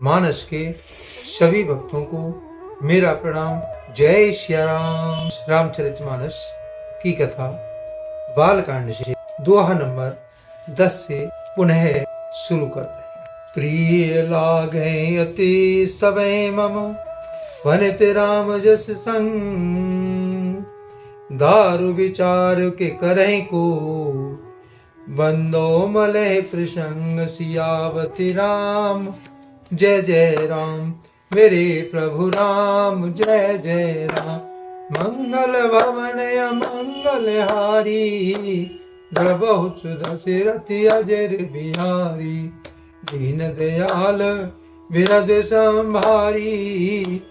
मानस के सभी भक्तों को मेरा प्रणाम। जय श्री राम। रामचरितमानस की कथा बालकांड से दोहा नंबर 10 से पुनः शुरू कर रहे हैं। प्रिय लागे अति सबे मम वनित राम जस संग, दारु विचार के करहि को बंदो मलय प्रसंग। सियावति राम जय जय राम, मेरे प्रभु राम जय जय राम। मंगल भवन मंगल हारी, द्रबहु सुदशरथ अजर बिहारी। दीन दयाल बिरद संभारी,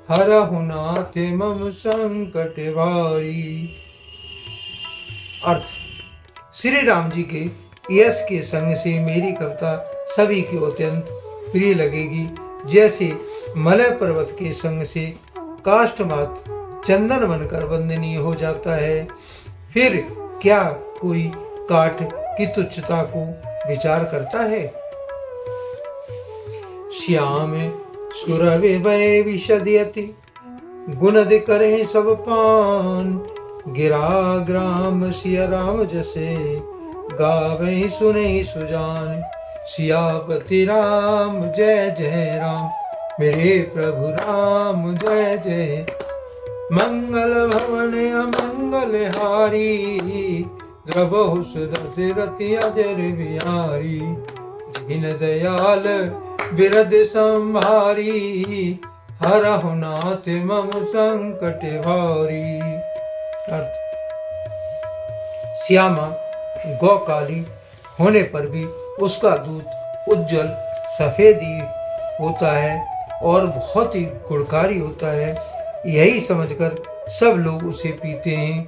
हरहु नाथ मम संकट भारी। अर्थ, श्री राम जी के यश के संग से मेरी कविता सभी को अत्यंत प्रिय लगेगी। जैसे मलय पर्वत के संग से काष्ठमात चंदन बनकर वंदनीय हो जाता है, फिर क्या कोई काठ की तुच्छता को विचार करता है। श्याम सुरभि भय विशदयति, गुणद करे सब पान। गिरा ग्राम सिया राम जसे, गावे सुने सुजान। सियापति राम जय जय राम, मेरे प्रभु राम जय जय। मंगल भवन अमंगल हारी, द्रबहु सुदशरथ अजर बिहारी। दीन दयाल बिरद संभारी, हरहु नाथ मम संकट भारी। अर्थ, श्यामा गौकाली होने पर भी उसका दूध उज्जवल सफेदी होता है और बहुत ही गुणकारी होता है, यही समझकर सब लोग उसे पीते हैं।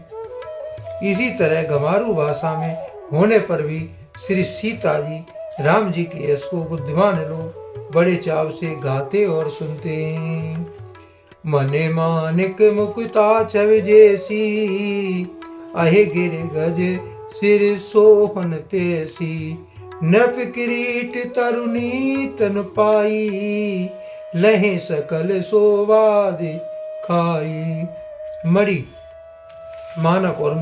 इसी तरह गमारू भाषा में होने पर भी श्री सीता जी राम जी के यश को बुद्धिमान लोग बड़े चाव से गाते और सुनते हैं। मने मानिक मुकुता छवि जैसी, अहे गिर गज सिर सोहन तेसी। नभ किरीट तरुणी तन पाई, लहे सकल शोभा दिखाई। मणि मानक और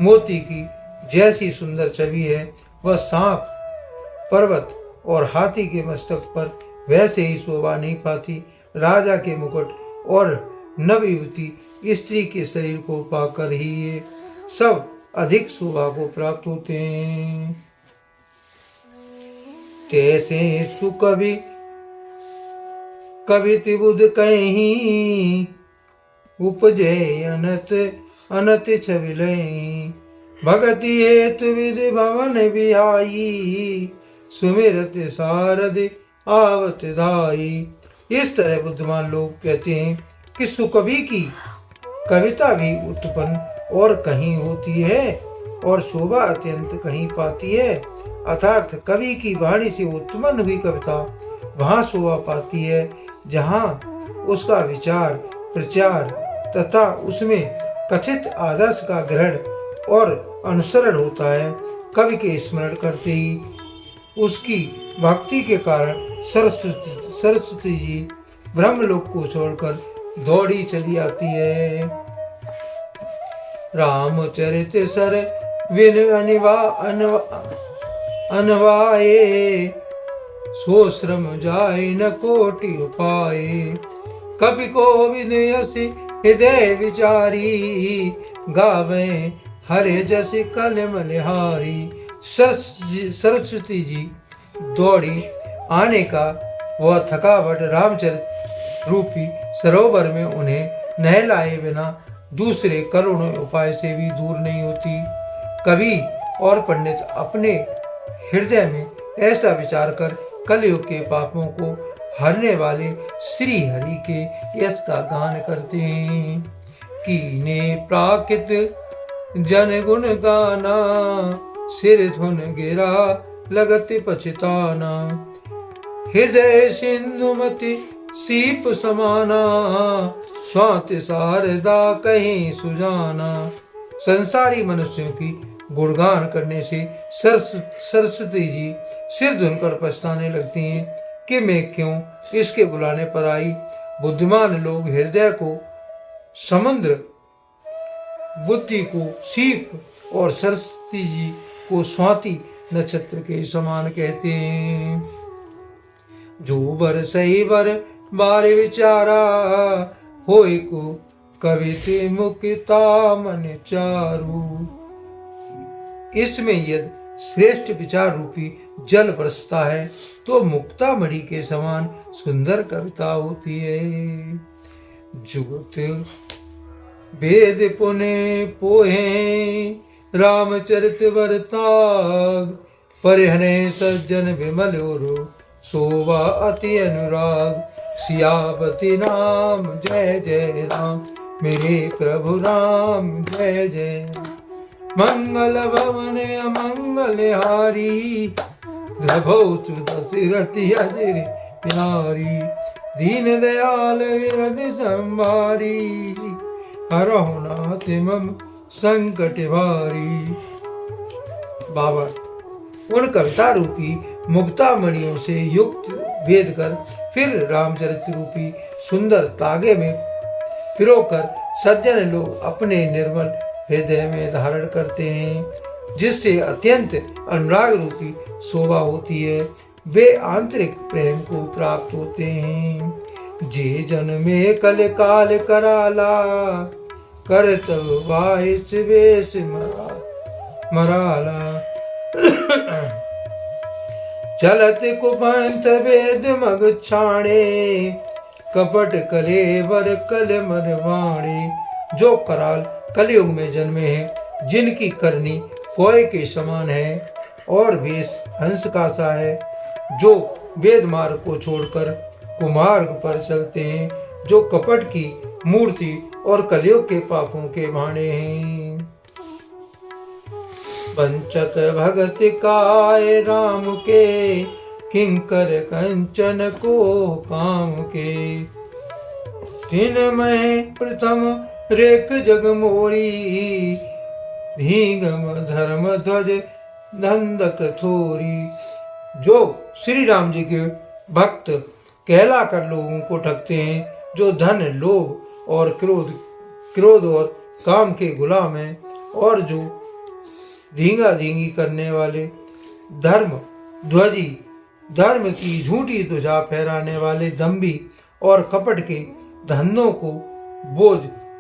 मोती की जैसी सुंदर छवि है, वह सांप पर्वत और हाथी के मस्तक पर वैसे ही शोभा नहीं पाती। राजा के मुकुट और नवयुवती स्त्री के शरीर को पाकर ही ये सब अधिक शोभा को प्राप्त होते हैं। तैसे सुकवि कवि बुध कहीं, उपजे अनत अनत छविलई। भगति हेतु विधि भवन बिहाई, सुमिरत सारद आवत धाई। इस तरह बुद्धिमान लोग कहते हैं कि सुकवि की कविता भी उत्पन्न और कहीं होती है और शोभा अत्यंत कहीं पाती है। अर्थात कवि की वाणी से उत्पन्न हुई कविता वहां शोभा पाती है जहां उसका विचार प्रचार तथा उसमें कथित आदर्श का ग्रहण और अनुसरण होता है। कवि के स्मरण करते ही उसकी भक्ति के कारण सरस्वती जी ब्रह्मलोक को छोड़कर दौड़ी चली आती है। रामचरित सर विन अनवाए, सो श्रम जाय न कोटि उपाय। कवि को विनयसि हृदय विचारी, गावे हरे जस कलमलहारी। सरस्वती जी दौड़ी आने का वह थकावट रामचरित रूपी सरोवर में उन्हें नहलाए बिना दूसरे करोड़ों उपाय से भी दूर नहीं होती। कवि और पंडित अपने हृदय में ऐसा विचार कर कलयुग के पापों को हरने वाले श्री हरि के यश का गान करते हैं। कीने प्राकृत जन गुण गाना, सिर धुन गिरा लगत पछताना। हृदय सिंधुमति सीप समाना, स्वात शारदा कहीं सुजाना। संसारी मनुष्यों की गुणगान करने से सरस्वती जी सिर धुनकर पछताने लगती हैं। कि मैं क्यों इसके बुलाने पर आई। बुद्धिमान लोग हृदय को समुद्र, बुद्धि को सीप और सरस्वती जी को स्वाति नक्षत्र के समान कहते हैं। जो बर सही बर बारे विचारा, होए को कविते मुक्ता मन चारू। इसमें यदि श्रेष्ठ विचार रूपी जल बरसता है तो मुक्ता मणि के समान सुंदर कविता होती है। जुगत वेद पुने पोहे, रामचरित वर्ताग। परिहने सज्जन विमल ओरो, शोभा अति अनुराग। सियावती नाम जय जय राम, मेरे प्रभु राम जय जय। मंगल भवन अमंगल हारी, द्रभौतु दशरथि अजिर प्यारी। दीन दयाल विरद संभारी, हरहु नाथ मम संकट भारी। बाबा उन कविता रूपी मुक्ता मणियों से युक्त भेद कर फिर रामचरित रूपी सुंदर तागे में पिरोकर सज्जन लोग अपने निर्मल हृदय में धारण करते हैं, जिससे अत्यंत अनुराग रूपी शोभा होती है। वे आंतरिक प्रेम को प्राप्त होते हैं। जे जन में कल काल कराला, करत वाहिस वेश मराला। चलत कुपंथ वेद मग छाणे, कपट कलेवर कल मरवाणे। जो कराल कलयुग में जन्मे हैं, जिनकी करनी कोय के समान है और वेश हंस का सा है, जो वेद मार्ग को छोड़कर कुमार्ग पर चलते हैं, जो कपट की मूर्ति और कलयुग के पापों के भाणे हैं। वंचक भगत काय राम के, किंकर कंचन को काम के। तीन में प्रथम रेख जग मोरी, धीगम धर्म ध्वज नंदक थोरी। जो श्री राम जी के भक्त कहलाकर लोगों को ठगते हैं, जो धन लोभ और क्रोध और काम के गुलाम हैं, और जो धींगा धींगी करने वाले, धर्म ध्वजी, धर्म की झूठी ध्वजा फहराने वाले दंभी और कपट के धंधों को बोझ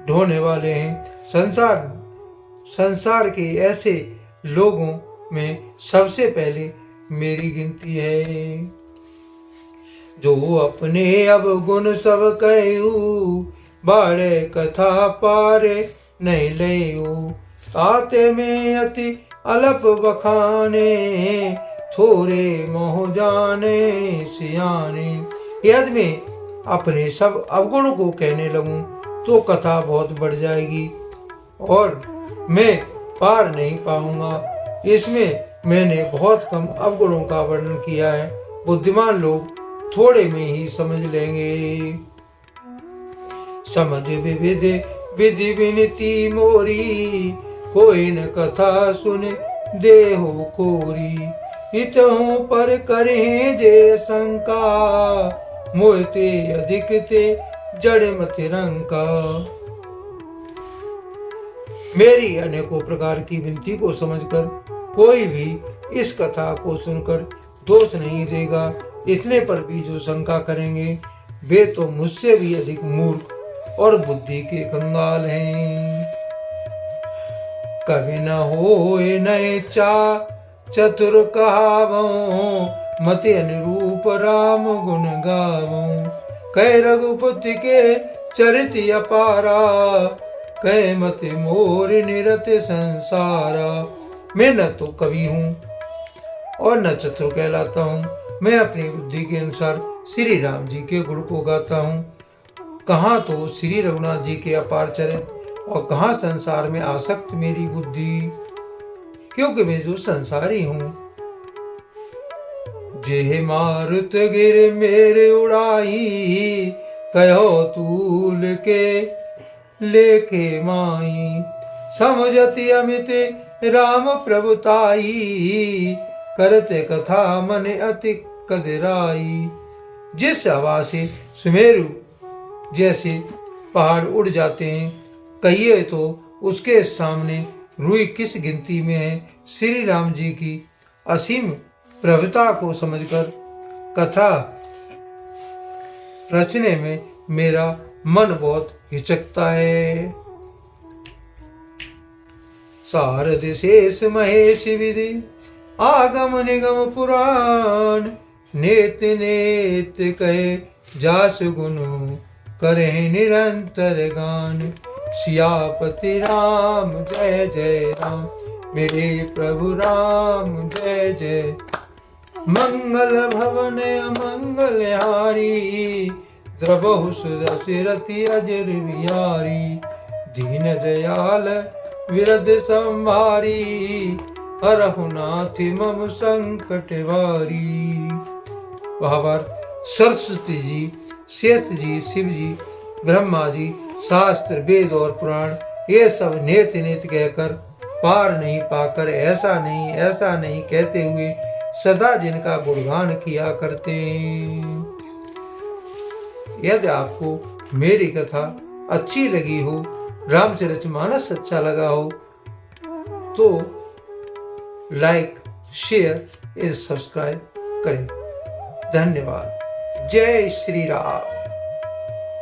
ढोने वाले हैं। संसार के ऐसे लोगों में सबसे पहले मेरी गिनती है। जो अपने अवगुण सब कहू, बाड़े कथा पारे नहीं लेऊ। आते में अति अलप बखाने, थोरे मोह जाने सियाने। यदि मैं अपने सब अवगुणों को कहने लगूं तो कथा बहुत बढ़ जाएगी और मैं पार नहीं पाऊंगा। इसमें मैंने बहुत कम अवगुणों का वर्णन किया है, बुद्धिमान लोग थोड़े में ही समझ लेंगे। समझ विविध विधि विनती मोरी, कोई न कथा सुने देहो कोरी। हितहु पर करे जे शंका, मोहते अधिक ते जड़ मत रंका। मेरी अनेकों प्रकार की विनती को समझकर कोई भी इस कथा को सुनकर दोष नहीं देगा। इतने पर भी जो शंका करेंगे वे तो मुझसे भी अधिक मूर्ख और बुद्धि के कंगाल हैं। कवि न होए नए चतुर कहावों, मति अनुरूप राम गुण गावों। कह रघुपति के चरित अपारा, कह मति मोर निरत संसारा। मैं न तो कवि हूँ और न चतुर कहलाता हूँ, मैं अपनी बुद्धि के अनुसार श्री राम जी के गुण को गाता हूँ। कहाँ तो श्री रघुनाथ जी के अपार चरित और कहाँ संसार में आसक्त मेरी बुद्धि, क्योंकि मैं जो संसारी हूँ। जे मारुत गिर मेरे उड़ाई, कहो तूल के लेके माई। समझति अमित राम प्रभुताई, करते कथा मन अति कदराई। जिस हवा से सुमेरु जैसे पहाड़ उड़ जाते हैं, कहिए तो उसके सामने रुई किस गिनती में है। श्री राम जी की असीम प्रभुता को समझकर कथा रचने में मेरा मन बहुत हिचकता है। शारद शेष महेश विधि आगम निगम पुराण, नेत नेत कहे जास गुनु करे निरंतर गान। सियापति राम जय जय राम, मेरे प्रभु राम जय जय। मंगल भवन अमंगल हारी, द्रबहु सुदशरथि अजर बिहारी। दीन दयाल विरद संभारी, हरहु नाथ मम संकट वारी। भावार्थ, सरस्वती जी, शेष जी, शिव जी, ब्रह्मा जी, शास्त्र, वेद और पुराण ये सब नेत नेत कहकर पार नहीं पाकर ऐसा नहीं कहते हुए सदा जिनका गुणगान किया करते हैं। यदि आपको मेरी कथा अच्छी लगी हो, रामचरितमानस अच्छा लगा हो, तो लाइक, शेयर और सब्सक्राइब करें। धन्यवाद। जय श्री राम।